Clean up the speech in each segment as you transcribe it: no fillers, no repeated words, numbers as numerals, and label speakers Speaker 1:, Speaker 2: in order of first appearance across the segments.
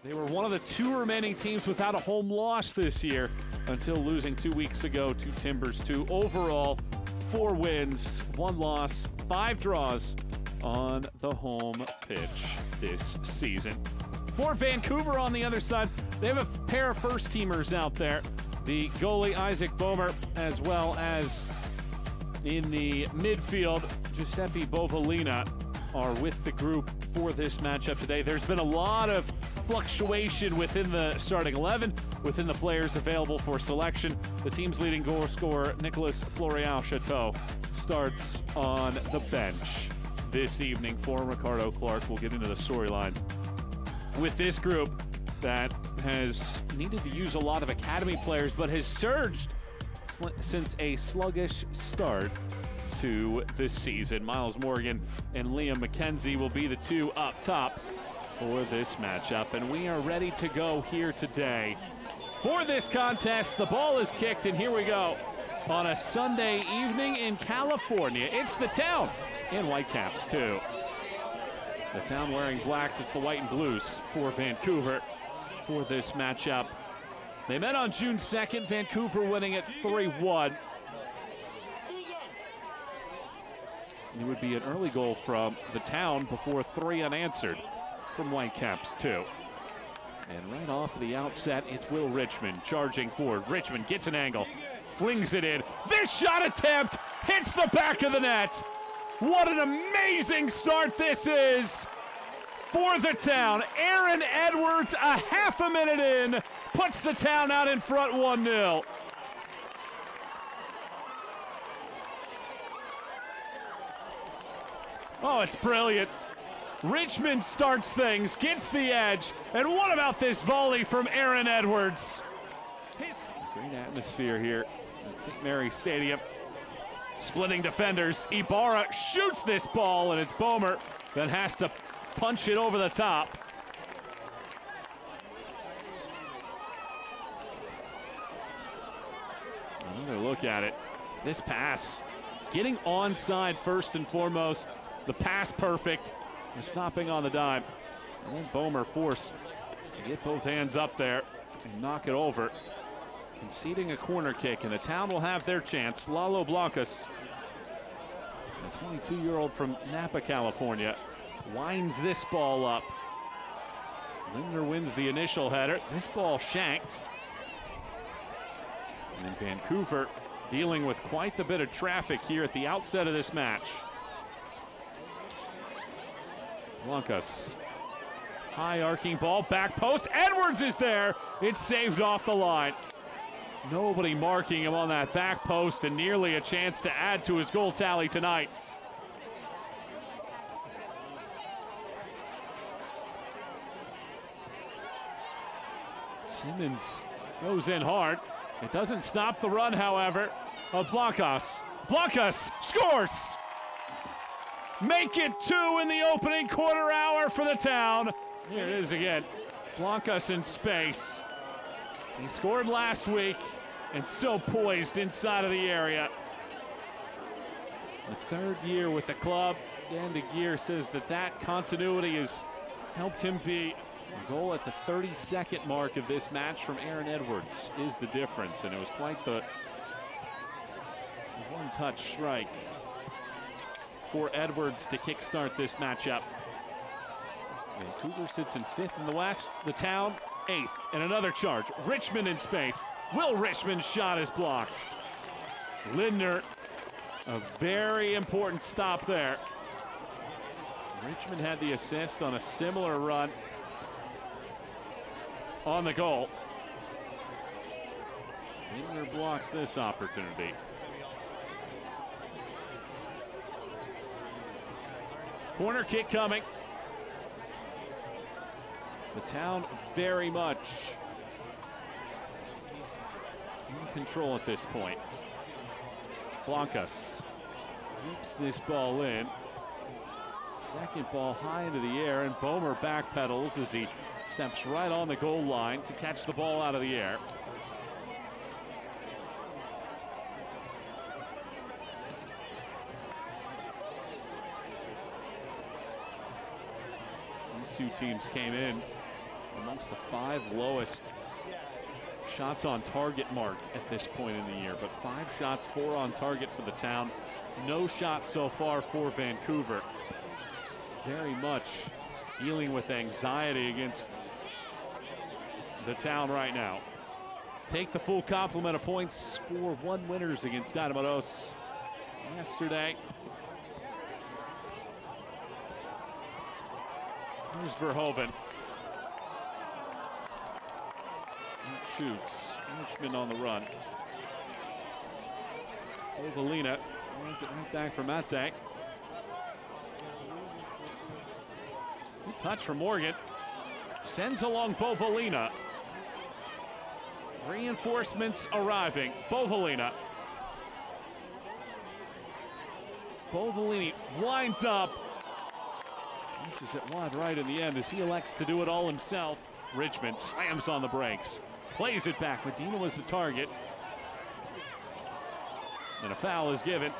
Speaker 1: They were one of the 2 remaining teams without a home loss this year until losing 2 weeks ago to Timbers 2. Overall, 4 wins, 1 loss, 5 draws on the home pitch this season. For Vancouver on the other side, they have a pair of first-teamers out there. The goalie, Isaac Bomer, as well as in the midfield, Giuseppe Bovalina are with the group for this matchup today. There's been a lot of fluctuation within the starting 11, within the players available for selection. The team's leading goal scorer, Nicolas Florial-Chateau, starts on the bench this evening for Ricardo Clark. We'll get into the storylines with this group that has needed to use a lot of academy players, but has surged since a sluggish start to this season. Miles Morgan and Liam McKenzie will be the 2 up top for this matchup, and we are ready to go here today for this contest. The ball is kicked, and here we go on a Sunday evening in California. It's the Town in Whitecaps too. The Town wearing blacks. It's the white and blues for Vancouver for this matchup. They met on June 2nd, Vancouver winning it 3-1. It would be an early goal from the Town before 3 unanswered from Whitecaps 2. And right off the outset, it's Will Richmond charging forward. Richmond gets an angle, flings it in. This shot attempt hits the back of the net. What an amazing start this is for the Town. Aaron Edwards, a half a minute in, puts the Town out in front 1-0. Oh, it's brilliant. Richmond starts things, gets the edge, and what about this volley from Aaron Edwards? Great atmosphere here at St. Mary's Stadium. Splitting defenders. Ibarra shoots this ball, and it's Bomer that has to punch it over the top. Another look at it. This pass, getting onside first and foremost. The pass perfect, and stopping on the dime. And then Bomer forced to get both hands up there and knock it over. Conceding a corner kick, and the Town will have their chance. Lalo Blancas, a 22-year-old from Napa, California, winds this ball up. Lindner wins the initial header. This ball shanked. And Vancouver dealing with quite the bit of traffic here at the outset of this match. Blancas, high arcing ball, back post. Edwards is there. It's saved off the line. Nobody marking him on that back post, and nearly a chance to add to his goal tally tonight. Simmons goes in hard. It doesn't stop the run, however, of Blancas. Blancas scores! Make it 2 in the opening quarter hour for the Town. Here it is again. Blancas in space. He scored last week and so poised inside of the area. The 3rd year with the club. Dan DeGeer says that continuity has helped him be. A goal at the 32nd mark of this match from Aaron Edwards is the difference, and it was quite the one-touch strike for Edwards to kickstart this matchup. Vancouver sits in 5th in the West, the Town 8th, and another charge. Richmond in space. Will Richmond's shot is blocked. Lindner, a very important stop there. Richmond had the assist on a similar run on the goal. Lindner blocks this opportunity. Corner kick coming. The Town very much in control at this point. Blancas whips this ball in. Second ball high into the air, and Bomer backpedals as he steps right on the goal line to catch the ball out of the air. These two teams came in amongst the 5 lowest shots on target mark at this point in the year, but 5 shots, 4 on target for the Town. No shots so far for Vancouver. Very much dealing with anxiety against the Town right now. Take the full complement of points for 1 winners against Dynamo Dos yesterday. Here's Verhoeven. Shoots. Richmond on the run. Ovalina runs it right back for Mate. Good touch from Morgan. Sends along Bovalina. Reinforcements arriving. Bovalina. Bovalini winds up. Misses it wide right in the end as he elects to do it all himself. Richmond slams on the brakes. Plays it back. Medina was the target. And a foul is given.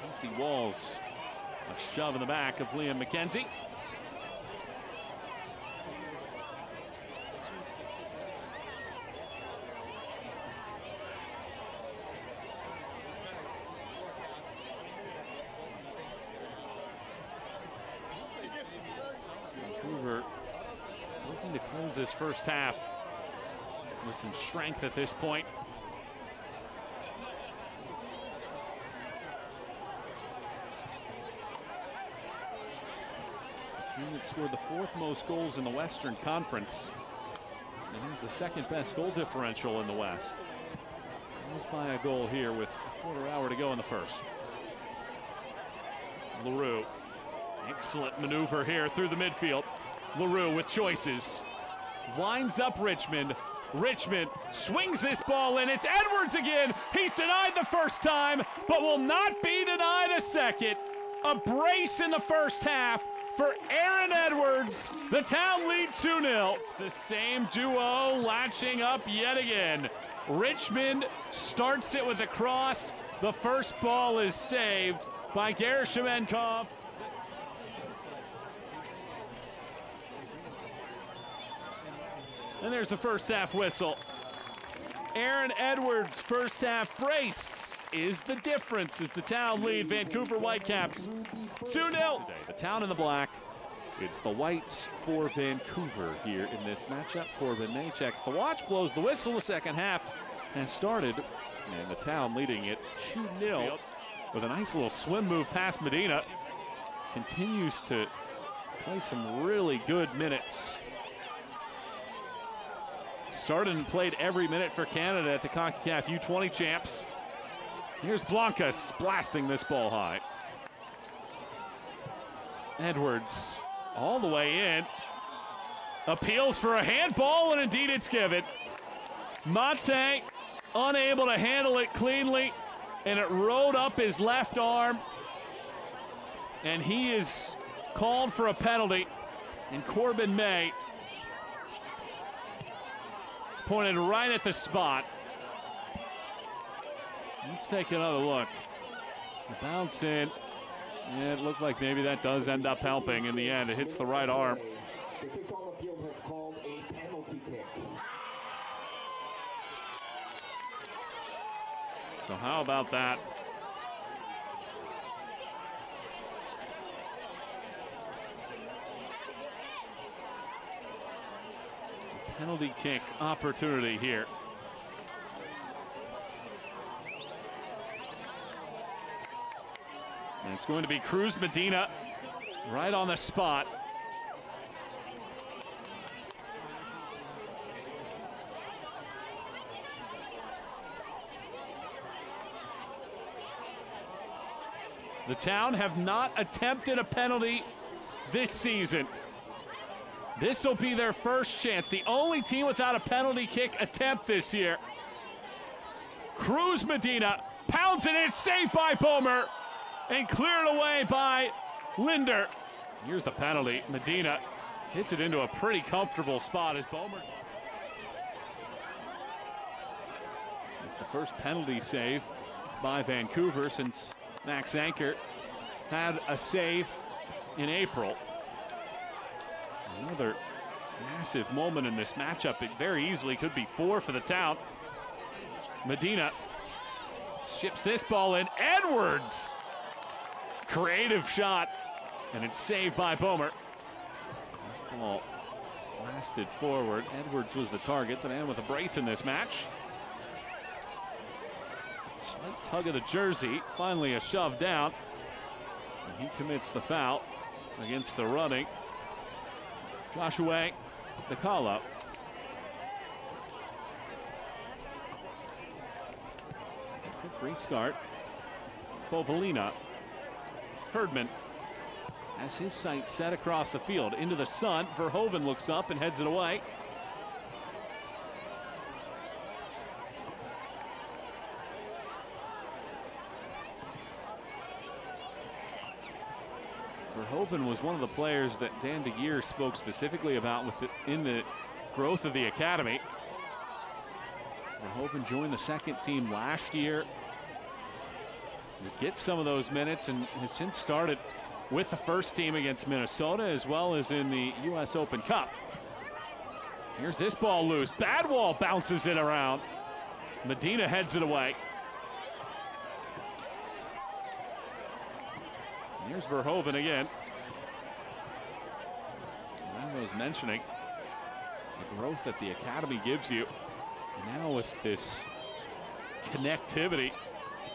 Speaker 1: Casey Walls. A shove in the back of Liam McKenzie. Vancouver looking to close this first half with some strength at this point. The team that scored the 4th most goals in the Western Conference. And he's the 2nd best goal differential in the West. Almost by a goal here with a quarter hour to go in the first. LaRue. Excellent maneuver here through the midfield. LaRue with choices. Winds up Richmond. Richmond swings this ball in. It's Edwards again. He's denied the first time, but will not be denied a second. A brace in the first half for Aaron Edwards. The Town lead 2-0. It's the same duo latching up yet again. Richmond starts it with a cross. The first ball is saved by Gerashmenkov. And there's the first half whistle. Aaron Edwards' first half brace is the difference as the Town lead Vancouver Whitecaps 2-0. The Town in the black. It's the Whites for Vancouver here in this matchup. Corbin May checks the watch, blows the whistle. The second half has started, and the Town leading it 2-0 with a nice little swim move past Medina. Continues to play some really good minutes. Started and played every minute for Canada at the CONCACAF U20 champs. Here's Blancas blasting this ball high. Edwards all the way in. Appeals for a handball, and indeed it's given. Mate unable to handle it cleanly, and it rode up his left arm. And he is called for a penalty. And Corbin May pointed right at the spot. Let's take another look. The bounce in. And it looked like maybe that does end up helping in the end. It hits the right arm.
Speaker 2: The kick on the field has called a penalty kick.
Speaker 1: So how about that? Penalty kick opportunity here. And it's going to be Cruz Medina right on the spot. The Town have not attempted a penalty this season. This will be their first chance. The only team without a penalty kick attempt this year. Cruz Medina pounds it in, saved by Bomer, and cleared away by Linder. Here's the penalty. Medina hits it into a pretty comfortable spot as Bomer. It's the first penalty save by Vancouver since Max Anker had a save in April. Another massive moment in this matchup. It very easily could be 4 for the Town. Medina ships this ball in. Edwards! Creative shot, and it's saved by Bomer. This ball blasted forward. Edwards was the target, the man with a brace in this match. Slight tug of the jersey, finally a shove down. And he commits the foul against a running Joshua, the call up. It's a quick restart. Bovalina. Herdman has his sights set across the field into the sun. Verhoeven looks up and heads it away. Verhoeven was one of the players that Dan de Geer spoke specifically about in the growth of the academy. Verhoeven joined the second team last year. He gets some of those minutes and has since started with the first team against Minnesota as well as in the U.S. Open Cup. Here's this ball loose. Badwall bounces it around. Medina heads it away. Here's Verhoeven again. I was mentioning the growth that the academy gives you. Now with this connectivity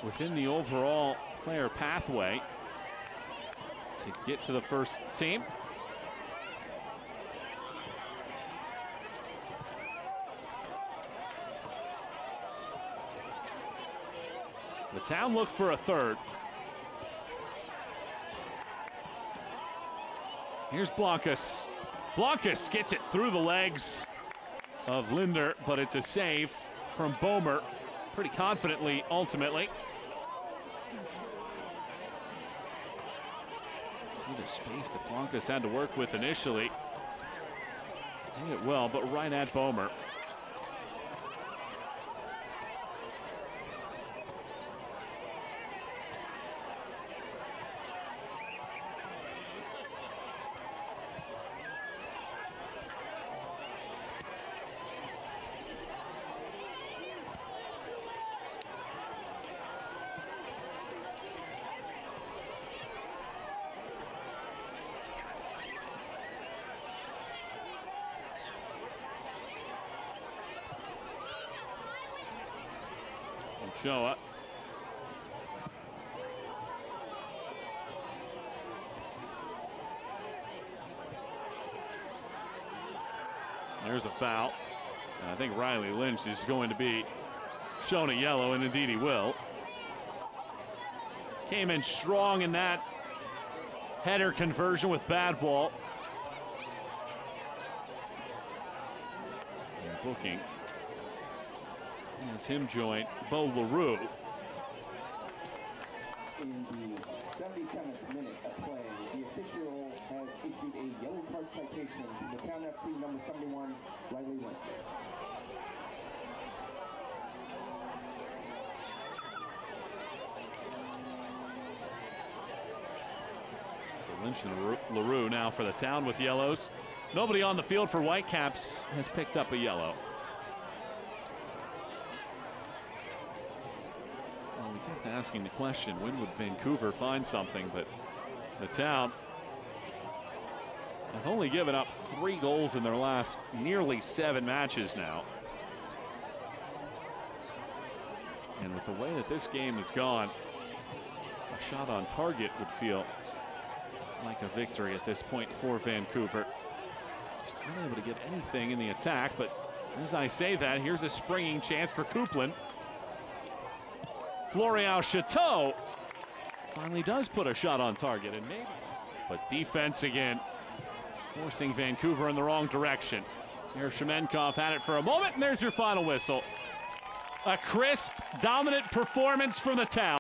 Speaker 1: within the overall player pathway to get to the first team. The Town looked for a third. Here's Blancas. Blancas gets it through the legs of Linder, but it's a save from Bomer pretty confidently ultimately. See the space that Blancas had to work with initially. Hit it well, but right at Bomer. Ochoa. There's a foul. And I think Riley Lynch is going to be shown a yellow, and indeed he will. Came in strong in that header conversion with Badwall. And booking as him join Bo LaRue.
Speaker 2: In the 77th minute of play, the official has issued a yellow card citation to the Town FC number 71, Riley Lynch.
Speaker 1: So Lynch and LaRue now for the Town with yellows. Nobody on the field for Whitecaps has picked up a yellow. Well, we kept asking the question, when would Vancouver find something? But the Town have only given up 3 goals in their last nearly 7 matches now. And with the way that this game has gone, a shot on target would feel like a victory at this point for Vancouver. Just unable to get anything in the attack, but as I say that, here's a springing chance for Coupland. Florian Chateau finally does put a shot on target, and maybe, but defense again, forcing Vancouver in the wrong direction. Here Shemenkov had it for a moment, and there's your final whistle. A crisp, dominant performance from the Town.